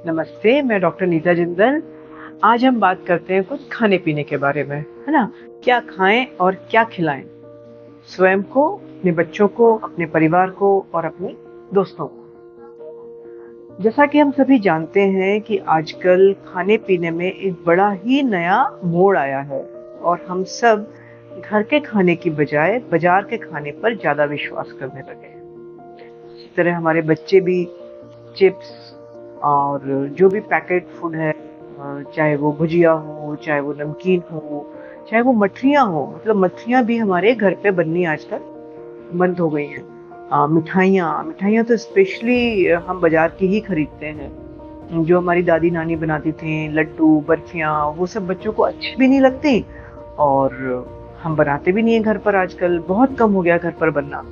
नमस्ते, मैं डॉक्टर नीता जिंदल। आज हम बात करते हैं कुछ खाने-पीने के बारे में, है ना? क्या खाएँ और क्या खिलाएँ? स्वयं को, अपने बच्चों को, अपने परिवार को और अपने दोस्तों को। जैसा कि हम सभी जानते हैं कि आजकल खाने-पीने में एक बड़ा ही नया मोड़ आया है और हम सब घर के खाने की बजाय बाज़ार के खाने पर ज़्यादा विश्वास करने लगे हैं। इसी तरह हमारे बच्चे भी चिप्स और जो भी पैकेट फूड है, चाहे वो भुजिया हो, चाहे वो नमकीन हो, चाहे वो मठरियाँ हो, मतलब मठरियाँ भी हमारे घर पे बननी आजकल बंद हो गई हैं। मिठाइयाँ मिठाइयाँ तो स्पेशली हम बाज़ार की ही खरीदते हैं। जो हमारी दादी-नानी बनाती थीं, लड्डू, बर्फियाँ, वो सब बच्चों को अच्छी भी नहीं लगती और हम बनाते भी नहीं हैं घर पर आजकल, बहुत कम हो गया घर पर बनना।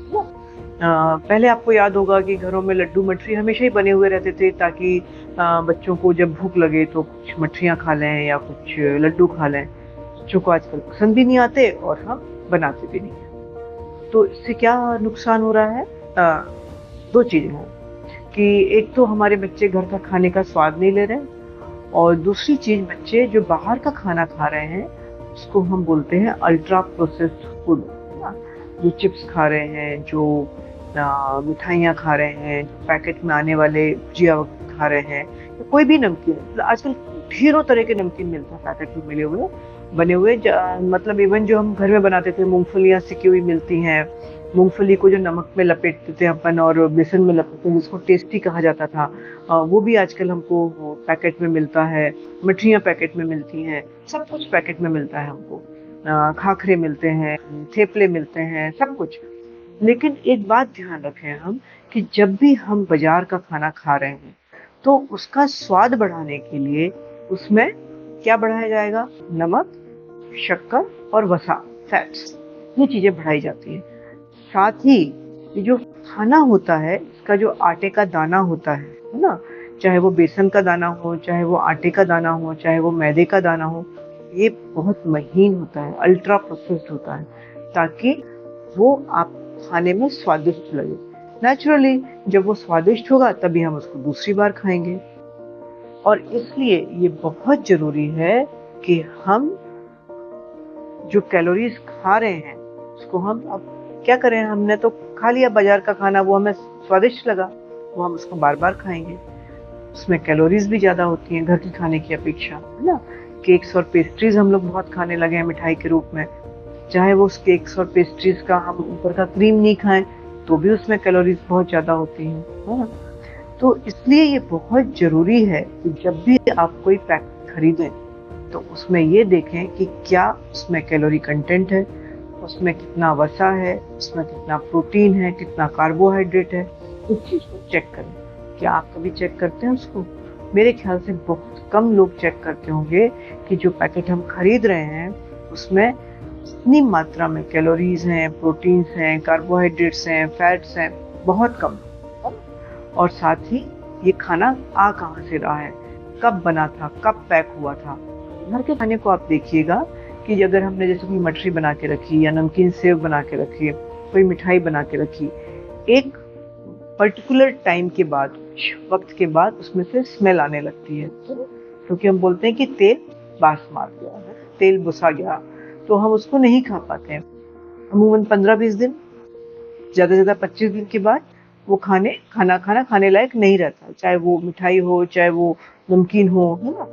पहले आपको याद होगा कि घरों में लड्डू मठरी हमेशा ही बने हुए रहते थे ताकि बच्चों को जब भूख लगे तो कुछ मठरियाँ खा लें या कुछ लड्डू खा लें। बच्चों को आजकल पसंद भी नहीं आते और हम बनाते भी नहीं हैं। तो इससे क्या नुकसान हो रहा है? 2 चीज़ें हैं कि एक तो हमारे बच्चे घर का खाने का स्वाद नहीं ले रहे हैं और दूसरी चीज़ बच्चे जो बाहर का खाना खा रहे हैं, उसको हम बोलते हैं अल्ट्रा प्रोसेस्ड फूड, है ना? जो चिप्स खा रहे हैं, जो मिठाइयाँ खा रहे हैं, पैकेट में आने वाले भुजिया खा रहे हैं, या कोई भी नमकीन मतलब आजकल ढेरों तरह के नमकीन मिलते हैं पैकेट में मिले हुए, बने हुए मतलब इवन जो हम घर में बनाते थे मूँगफलियाँ सिकी हुई मिलती हैं, मूँगफली को जो नमक में लपेटते थे अपन और बेसन में लपेटते जिसको टेस्टी कहा जाता था, वो भी आजकल हमको वो पैकेट में मिलता है, मठरियाँ पैकेट में मिलती हैं, सब कुछ पैकेट में मिलता है हमको। खाखरे मिलते हैं, थेपले मिलते हैं, सब कुछ। लेकिन एक बात ध्यान रखें हम कि जब भी हम बाज़ार का खाना खा रहे हैं, तो उसका स्वाद बढ़ाने के लिए उसमें क्या बढ़ाया जाएगा? नमक, शक्कर और वसा, फैट्स, ये चीज़ें बढ़ाई जाती हैं। साथ ही ये जो खाना होता है, इसका जो आटे का दाना होता है ना? चाहे वो बेसन का दाना हो, चाहे वो आटे का दाना हो, चाहे वो मैदे का दाना हो, ये बहुत महीन होता है, अल्ट्रा प्रोसेस्ड होता है, ताकि वो आप खाने में स्वादिष्ट लगे। नेचुरली जब वो स्वादिष्ट होगा तभी हम उसको दूसरी बार खाएँगे और इसलिए ये बहुत ज़रूरी है कि हम जो कैलोरीज़ खा रहे हैं, उसको हम अब क्या करें, हमने तो खा लिया बाज़ार का खाना, वो हमें स्वादिष्ट लगा, वो हम उसको बार-बार खाएँगे। उसमें कैलोरीज़ भी ज़्यादा होती हैं घर के खाने की अपेक्षा, है ना? केक्स और पेस्ट्रीज़ हम लोग बहुत खाने लगे हैं मिठाई के रूप में। चाहे वो उस केक्स और पेस्ट्रीज़ का हम ऊपर का क्रीम नहीं खाएँ, तो भी उसमें कैलोरीज़ बहुत ज़्यादा होती हैं, है ना? तो इसलिए ये बहुत ज़रूरी है कि जब भी आप कोई पैकेट खरीदें, तो उसमें ये देखें कि क्या उसमें कैलोरी कंटेंट है, उसमें कितना वसा है, उसमें कितना प्रोटीन है, कितना कार्बोहाइड्रेट है, इस चीज़ को चेक करें। क्या आप कभी चेक करते हैं उसको? मेरे ख्याल से बहुत कम लोग चेक करते होंगे कि जो पैकेट हम खरीद रहे हैं, उसमें इतनी मात्रा में कैलोरीज़ हैं, प्रोटीन्स हैं, कार्बोहाइड्रेट्स हैं, फैट्स हैं, बहुत कम। और साथ ही ये खाना आ कहाँ से रहा है, कब बना था, कब पैक हुआ था। घर के खाने को आप देखिएगा कि अगर हमने जैसे कोई मठरी बना के रखी या नमकीन सेव बना के रखी, कोई मिठाई बना के रखी, एक पर्टिकुलर टाइम के बाद, कुछ वक्त के बाद उसमें से स्मेल आने लगती है, क्योंकि हम बोलते हैं कि तेल बास मार गया है, तेल बुसा गया, तो हम उसको नहीं खा पाते हैं। अमूमन 15-20 दिन, ज़्यादा से ज़्यादा 25 दिन के बाद वो खाना खाने लायक नहीं रहता, चाहे वो मिठाई हो, चाहे वो नमकीन हो, है ना?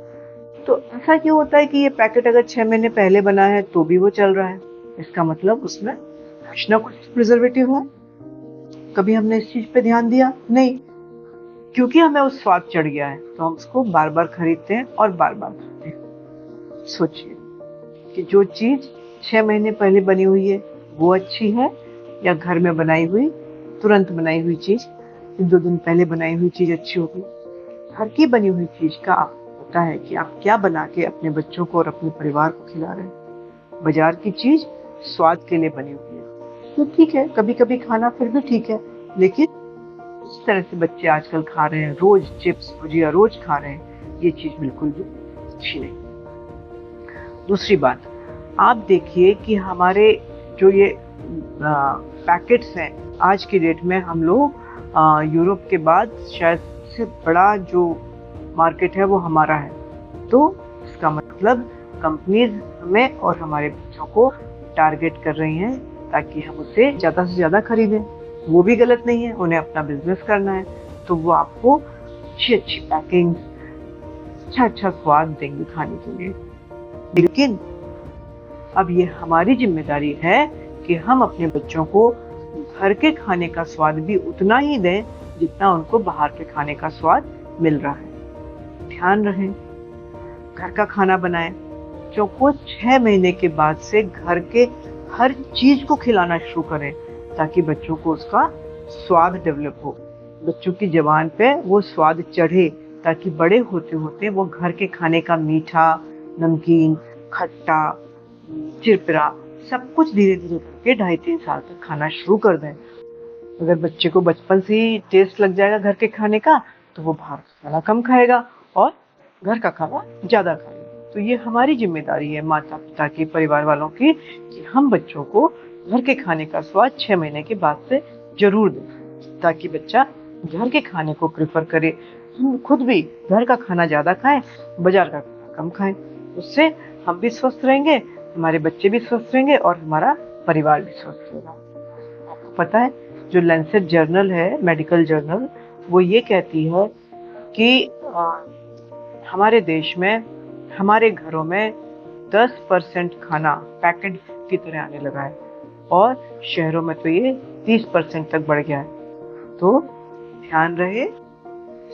तो ऐसा क्यों होता है कि ये पैकेट अगर 6 महीने पहले बना है तो भी वो चल रहा है? इसका मतलब उसमें कुछ ना कुछ प्रिजर्वेटिव है। कभी हमने इस चीज़ पे ध्यान दिया? नहीं। क्योंकि हमें उस स्वाद चढ़ गया है, तो हम उसको बार-बार खरीदते हैं और बार-बार खाते हैं। सोचिए कि जो चीज़ 6 महीने पहले बनी हुई है, वो अच्छी है या घर में बनाई हुई, तुरंत बनाई हुई चीज़, 1-2 दिन पहले बनाई हुई चीज़ अच्छी होगी? घर की बनी हुई चीज़ का आपको पता है कि आप क्या बना के अपने बच्चों को और अपने परिवार को खिला रहे हैं। बाज़ार की चीज़ स्वाद के लिए बनी हुई है, तो ठीक है, कभी-कभी खाना फिर भी ठीक है, लेकिन इस तरह से बच्चे आजकल खा रहे हैं, रोज़ चिप्स, भुजिया रोज़ खा रहे हैं, ये चीज़ बिल्कुल भी अच्छी नहीं। दूसरी बात, आप देखिए कि हमारे जो ये पैकेट्स हैं, आज की डेट में हम लोग यूरोप के बाद शायद सबसे बड़ा जो मार्केट है वो हमारा है। तो इसका मतलब कंपनीज हमें और हमारे बच्चों को टारगेट कर रही हैं ताकि हम उसे ज़्यादा से ज़्यादा खरीदें। वो भी गलत नहीं है, उन्हें अपना बिजनेस करना है, तो वो आपको अच्छी अच्छी पैकिंग, अच्छा अच्छा स्वाद देंगे खाने के लिए। लेकिन अब ये हमारी जिम्मेदारी है कि हम अपने बच्चों को घर के खाने का स्वाद भी उतना ही दें जितना उनको बाहर के खाने का स्वाद मिल रहा है। ध्यान रहे, घर का खाना बनाएं। बच्चों को 6 महीने के बाद से घर के हर चीज को खिलाना शुरू करें ताकि बच्चों को उसका स्वाद डेवलप हो, बच्चों की जुबान पे वो स्वाद चढ़े, ताकि बड़े होते होते वो घर के खाने का मीठा, नमकीन, खट्टा, चिरपिरा सब कुछ धीरे धीरे करके 2.5-3 साल तक खाना शुरू कर दें। अगर बच्चे को बचपन से ही टेस्ट लग जाएगा घर के खाने का, तो वो बाहर का खाना कम खाएगा और घर का खाना ज्यादा खाएगा। तो ये हमारी जिम्मेदारी है माता पिता की, परिवार वालों की, कि हम बच्चों को घर के खाने का स्वाद 6 महीने के बाद से जरूर दें ताकि बच्चा घर के खाने को प्रेफर करे। हम खुद भी घर का खाना ज्यादा खाएं, बाजार का खाना कम खाएं। उससे हम भी स्वस्थ रहेंगे, हमारे बच्चे भी स्वस्थ रहेंगे और हमारा परिवार भी स्वस्थ रहेगा। आपको पता है, जो लैंसेट जर्नल है, मेडिकल जर्नल, वो ये कहती है कि हमारे देश में, हमारे घरों में 10% खाना पैकेट की तरह आने लगा है और शहरों में तो ये 30% तक बढ़ गया है। तो ध्यान रहे,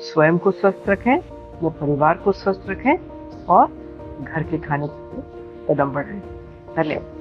स्वयं को स्वस्थ रखें, अपने परिवार को स्वस्थ रखें और घर के खाने के लिए कदम बढ़ाएं। धन्यवाद।